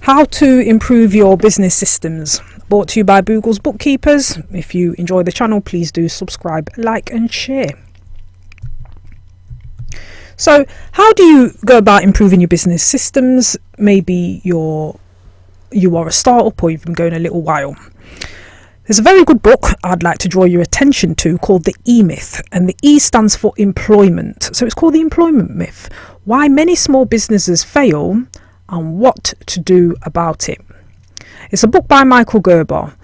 How to improve your business systems, brought to you by Google's Bookkeepers. If you enjoy the channel, please do subscribe, like and share. So how do you go about improving your business systems? Maybe you are a startup or you've been going a little while. There's a very good book I'd like to draw your attention to called The E-Myth, and the E stands for employment. So it's called The Employment Myth: Why Many Small Businesses Fail and What to Do About It. It's a book by Michael Gerber,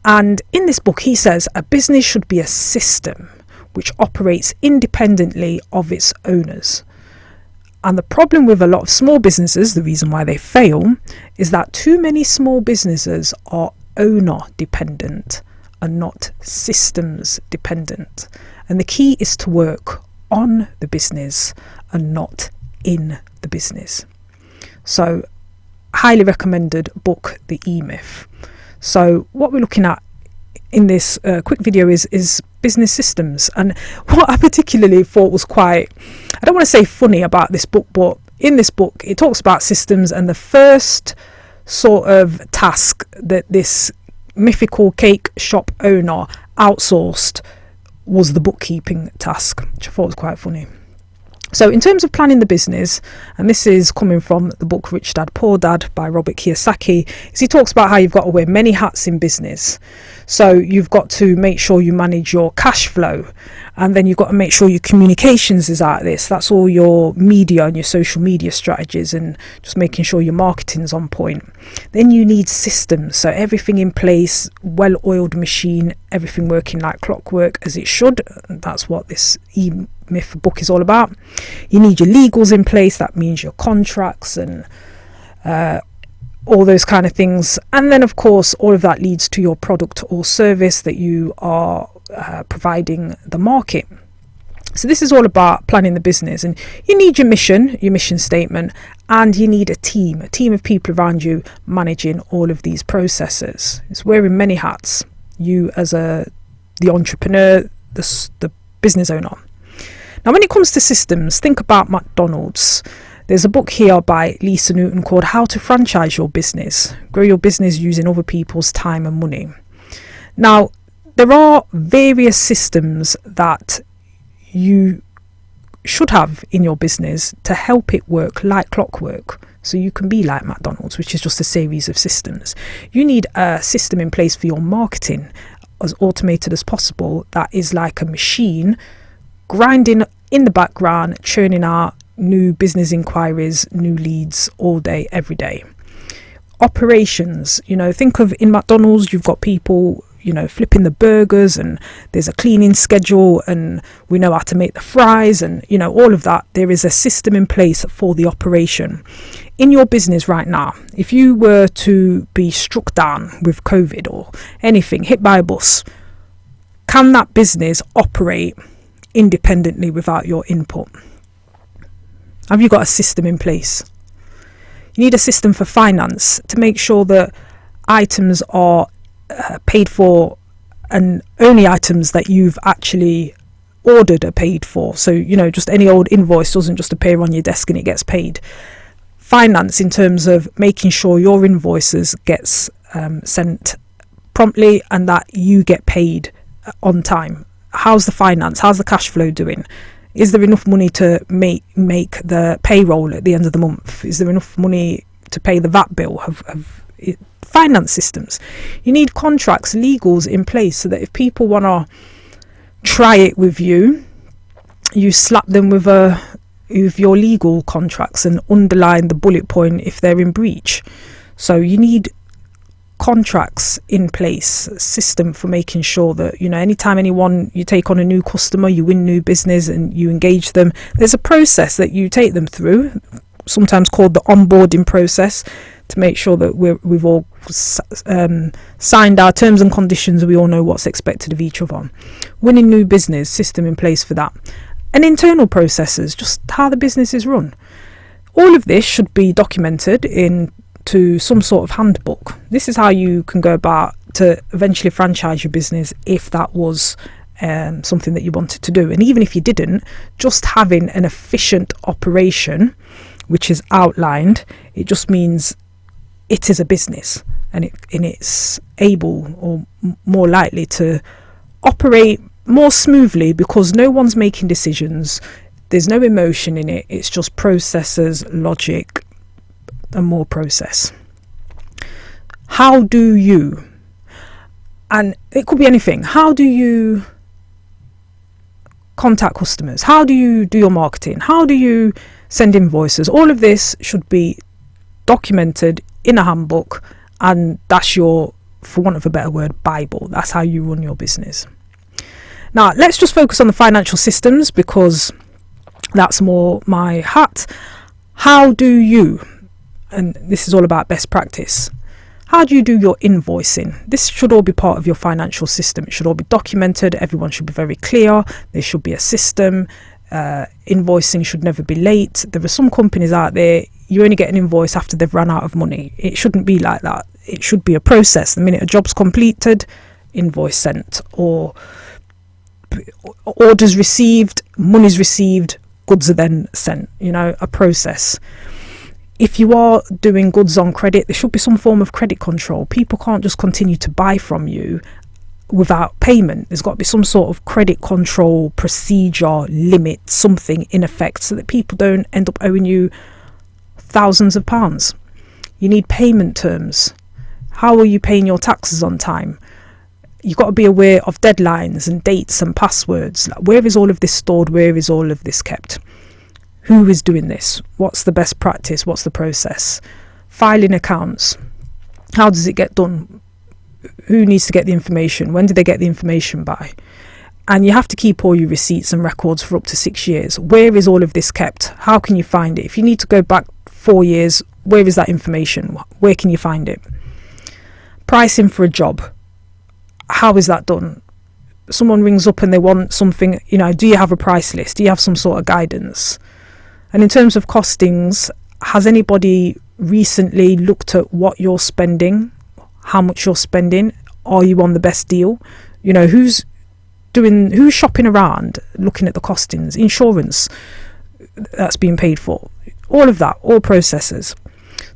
and in this book he says a business should be a system which operates independently of its owners. And the problem with a lot of small businesses, the reason why they fail, is that too many small businesses are owner dependent and not systems dependent. And the key is to work on the business and not in the business. So, highly recommended book, The E-Myth. So what we're looking at in this quick video is business systems. And what I particularly thought was quite, I don't want to say funny about this book, but in this book it talks about systems, and the first sort of task that this mythical cake shop owner outsourced was the bookkeeping task, which I thought was quite funny. So in terms of planning the business, and this is coming from the book Rich Dad Poor Dad by Robert Kiyosaki, is he talks about how you've got to wear many hats in business. So you've got to make sure you manage your cash flow, and then you've got to make sure your communications is out of this. That's all your media and your social media strategies, and just making sure your marketing's on point. Then you need systems, so everything in place, well-oiled machine, everything working like clockwork as it should. That's what this E-Myth book is all about. You need your legals in place, that means your contracts and all those kind of things. And then of course all of that leads to your product or service that you are providing the market. So this is all about planning the business, and you need your mission statement, and you need a team of people around you managing all of these processes. It's wearing many hats, you as the entrepreneur, the business owner. Now when it comes to systems, think about McDonald's. There's a book here by Lisa Newton called How to Franchise Your Business, Grow Your Business Using Other People's Time and Money. Now, there are various systems that you should have in your business to help it work like clockwork, so you can be like McDonald's, which is just a series of systems. You need a system in place for your marketing, as automated as possible, that is like a machine grinding in the background, churning out new business inquiries, new leads all day, every day. Operations, think of in McDonald's, you've got people, flipping the burgers, and there's a cleaning schedule, and we know how to make the fries, and all of that. There is a system in place for the operation. In your business right now, if you were to be struck down with COVID or anything, hit by a bus, can that business operate independently without your input? Have you got a system in place? You need a system for finance to make sure that items are paid for, and only items that you've actually ordered are paid for. So just any old invoice doesn't just appear on your desk and it gets paid. Finance in terms of making sure your invoices gets sent promptly and that you get paid on time. How's the finance? How's the cash flow doing? Is there enough money to make the payroll at the end of the month? Is there enough money to pay the VAT bill? Finance systems. You need contracts, legals in place, so that if people want to try it with you, you slap them with your legal contracts and underline the bullet point if they're in breach. So you need contracts in place, a system for making sure that anytime you take on a new customer, you win new business and you engage them, there's a process that you take them through, sometimes called the onboarding process, to make sure that we've all signed our terms and conditions, we all know what's expected of each other. Winning new business, system in place for that. And internal processes, just how the business is run. All of this should be documented into some sort of handbook. This is how you can go about to eventually franchise your business if that was something that you wanted to do. And even if you didn't, just having an efficient operation which is outlined, it just means it is a business, and it's able or more likely to operate more smoothly because no one's making decisions. There's no emotion in it. It's just processes, logic, and more process. How do you, and it could be anything, how do you contact customers? How do you do your marketing? How do you send invoices? All of this should be documented in a handbook, and that's your, for want of a better word, Bible. That's how you run your business. Now, let's just focus on the financial systems because that's more my hat. How do you, and this is all about best practice, how do you do your invoicing? This should all be part of your financial system. It should all be documented. Everyone should be very clear. There should be a system. Invoicing should never be late. There are some companies out there, you only get an invoice after they've run out of money. It shouldn't be like that. It should be a process. The minute a job's completed, invoice sent, or orders received, money's received, goods are then sent, a process. If you are doing goods on credit, there should be some form of credit control. People can't just continue to buy from you without payment. There's got to be some sort of credit control procedure, limit, something in effect, so that people don't end up owing you thousands of pounds. You need payment terms. How are you paying your taxes on time? You've got to be aware of deadlines and dates and passwords. Like, where is all of this stored? Where is all of this kept? Who is doing this? What's the best practice? What's the process? Filing accounts. How does it get done? Who needs to get the information? When do they get the information by? And you have to keep all your receipts and records for up to 6 years. Where is all of this kept? How can you find it? If you need to go back 4 years, where is that information? Where can you find it? Pricing for a job. How is that done? Someone rings up and they want something, do you have a price list? Do you have some sort of guidance? And in terms of costings, has anybody recently looked at what you're spending, how much you're spending? Are you on the best deal? Who's shopping around looking at the costings? Insurance that's being paid for, all of that, all processes.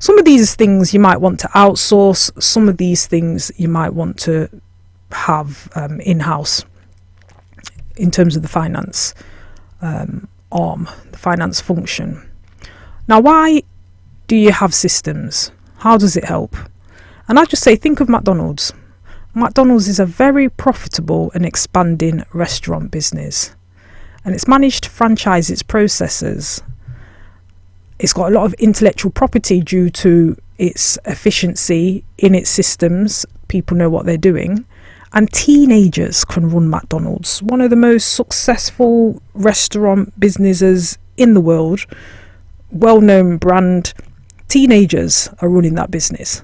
Some of these things you might want to outsource. Some of these things you might want to have in-house in terms of the finance arm, the finance function. Now, why do you have systems? How does it help? And I just say, think of McDonald's. McDonald's is a very profitable and expanding restaurant business, and it's managed to franchise its processes. It's got a lot of intellectual property due to its efficiency in its systems. People know what they're doing. And teenagers can run McDonald's, one of the most successful restaurant businesses in the world, well-known brand. Teenagers are running that business.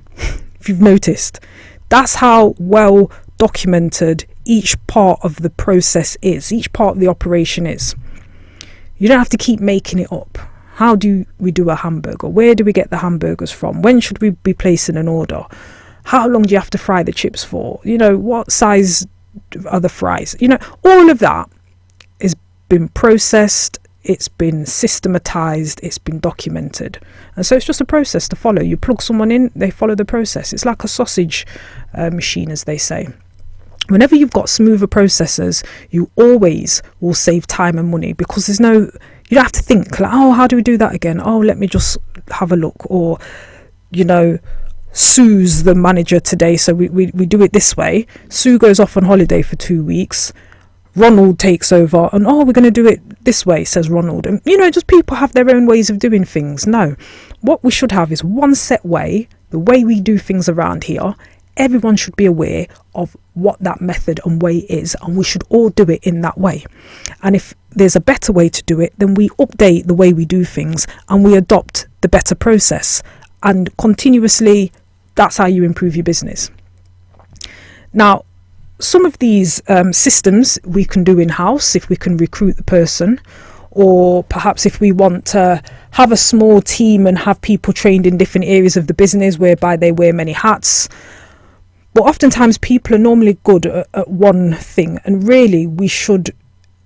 If you've noticed, that's how well documented each part of the process is, each part of the operation is. You don't have to keep making it up. How do we do a hamburger? Where do we get the hamburgers from? When should we be placing an order? How long do you have to fry the chips for? What size are the fries? All of that has been processed, it's been systematized, it's been documented. And so it's just a process to follow. You plug someone in, they follow the process. It's like a sausage machine, as they say. Whenever you've got smoother processes, you always will save time and money, because you don't have to think like, how do we do that again? Let me just have a look. Or, Sue's the manager today, so we do it this way. Sue goes off on holiday for 2 weeks. Ronald takes over, and we're going to do it this way, says Ronald. And just people have their own ways of doing things. No, what we should have is one set way, the way we do things around here. Everyone should be aware of what that method and way is, and we should all do it in that way. And if there's a better way to do it, then we update the way we do things and we adopt the better process, and continuously, that's how you improve your business. Now, some of these systems we can do in-house if we can recruit the person, or perhaps if we want to have a small team and have people trained in different areas of the business whereby they wear many hats. But oftentimes people are normally good at one thing, and really we should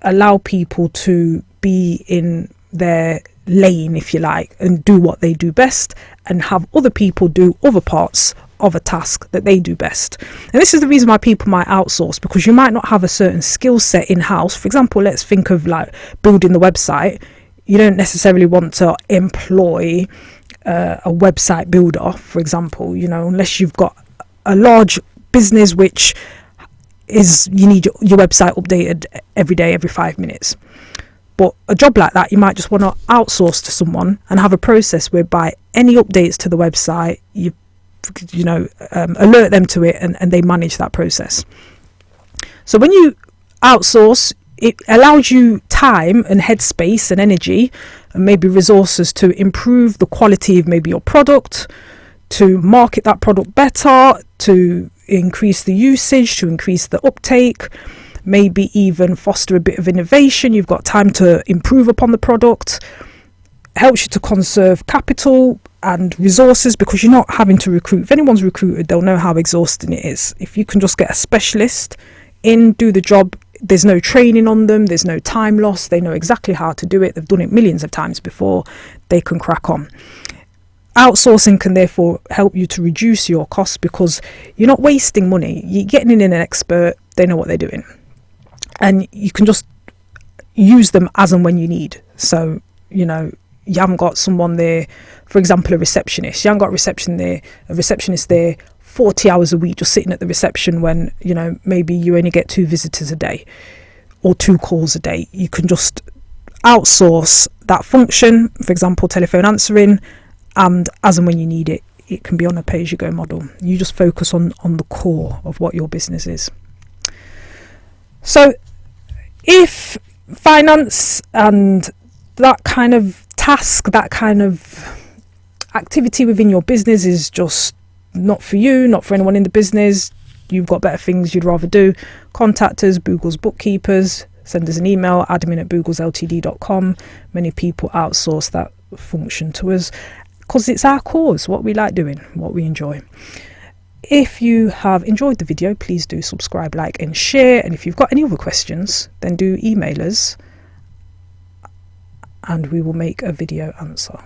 allow people to be in their lane, if you like, and do what they do best, and have other people do other parts of a task that they do best. And this is the reason why people might outsource, because you might not have a certain skill set in-house. For example, let's think of like building the website. You don't necessarily want to employ a website builder, for example, you know, unless you've got a large business which is, you need your website updated every day, every 5 minutes. But a job like that, you might just want to outsource to someone and have a process whereby any updates to the website, you know, alert them to it, and they manage that process. So when you outsource, it allows you time and headspace and energy and maybe resources to improve the quality of maybe your product, to market that product better, to increase the usage, to increase the uptake, maybe even foster a bit of innovation. You've got time to improve upon the product. Helps you to conserve capital and resources, because you're not having to recruit. If anyone's recruited, they'll know how exhausting it is. If you can just get a specialist in, do the job, there's no training on them, there's no time loss, they know exactly how to do it, they've done it millions of times before, they can crack on. Outsourcing can therefore help you to reduce your costs, because you're not wasting money, you're getting in an expert, they know what they're doing, and you can just use them as and when you need. So, you know, you haven't got someone there, for example, a receptionist. You haven't got a receptionist there 40 hours a week just sitting at the reception when, you know, maybe you only get 2 visitors a day or 2 calls a day. You can just outsource that function, for example, telephone answering, and as and when you need it, it can be on a pay-as-you-go model. You just focus on the core of what your business is. So if finance and that kind of task, that kind of activity within your business is just not for you, not for anyone in the business, you've got better things you'd rather do, contact us, Boogle's Bookkeepers, send us an email, admin@booglesltd.com. Many people outsource that function to us because it's our cause, what we like doing, what we enjoy. If you have enjoyed the video, please do subscribe, like and share. And if you've got any other questions, then do email us and we will make a video answer.